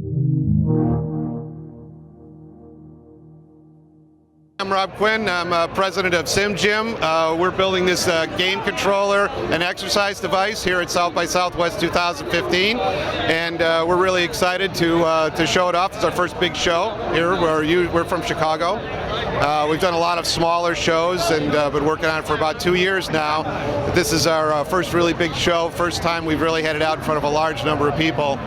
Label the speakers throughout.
Speaker 1: I'm Rob Quinn. I'm president of SymGym. We're building this game controller and exercise device here at South by Southwest 2015, and we're really excited to show it off. It's our first big show here. We're from Chicago. We've done a lot of smaller shows and been working on it for about 2 years now. This is our first really big show. First time we've really had it out in front of a large number of people.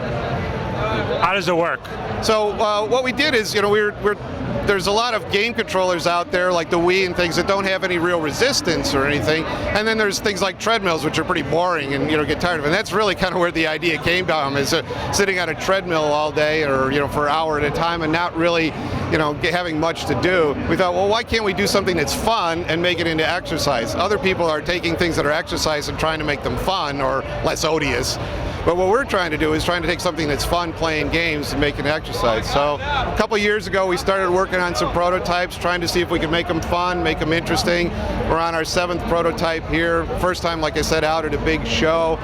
Speaker 2: How does it work?
Speaker 1: So what we did is, there's a lot of game controllers out there like the Wii and things that don't have any real resistance or anything, and then there's things like treadmills which are pretty boring and get tired of it. And that's really kind of where the idea came from, is sitting on a treadmill all day or for an hour at a time and not really having much to do. We thought, well, why can't we do something that's fun and make it into exercise? Other people are taking things that are exercise and trying to make them fun or less odious. But what we're trying to do is trying to take something that's fun, playing games, and make it exercise. So a couple years ago, we started working on some prototypes, trying to see if we could make them fun, make them interesting. We're on our 7th prototype here. First time, like I said, out at a big show.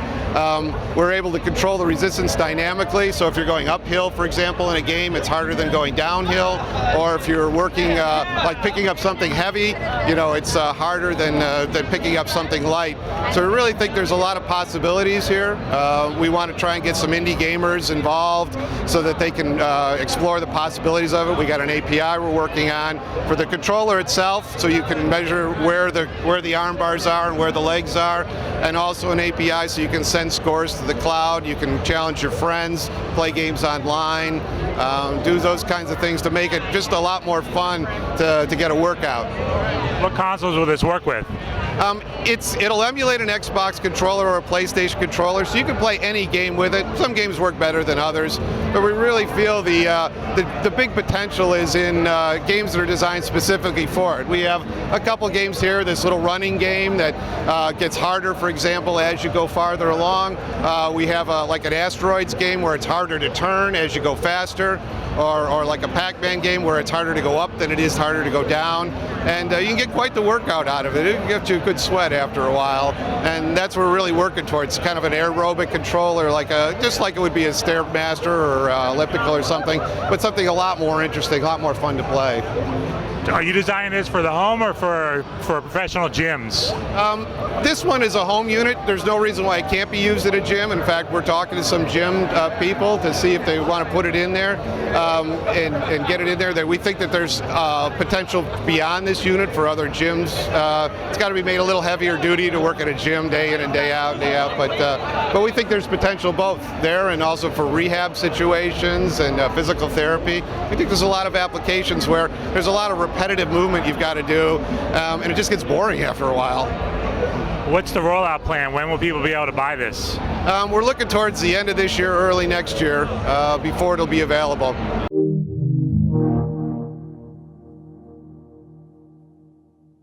Speaker 1: We're able to control the resistance dynamically. So if you're going uphill, for example, in a game, it's harder than going downhill. Or if you're working, like picking up something heavy, it's harder than picking up something light. So we really think there's a lot of possibilities here. We want to try and get some indie gamers involved so that they can explore the possibilities of it. We got an API we're working on for the controller itself, so you can measure where the arm bars are and where the legs are, and also an API so you can send scores to the cloud. You can challenge your friends, play games online, do those kinds of things to make it just a lot more fun to get a workout.
Speaker 2: What consoles will this work with?
Speaker 1: It'll emulate an Xbox controller or a PlayStation controller, so you can play any game with it. Some games work better than others, but we really feel the big potential is in games that are designed specifically for it. We have a couple games here. This little running game that gets harder, for example, as you go farther along. We have like an asteroids game where it's harder to turn as you go faster, or like a Pac-Man game where it's harder to go up than it is harder to go down. And you can get quite the workout out of it. It gets you a good sweat after a while, and that's what we're really working towards. Kind of an aerobic controller, just like it would be a Stairmaster or elliptical or something, but something a lot more interesting, a lot more fun to play.
Speaker 2: Are you designing this for the home or for professional gyms?
Speaker 1: This one is a home unit. There's no reason why it can't be used at a gym. In fact, we're talking to some gym people to see if they want to put it in there and get it in there. We think that there's potential beyond this unit for other gyms. It's got to be made a little heavier duty to work at a gym day in and day out, but we think there's potential both there and also for rehab situations and physical therapy. We think there's a lot of applications where there's a lot of repetitive movement you've got to do, and it just gets boring after a while.
Speaker 2: What's the rollout plan? When will people be able to buy this?
Speaker 1: We're looking towards the end of this year, early next year, before it'll be available.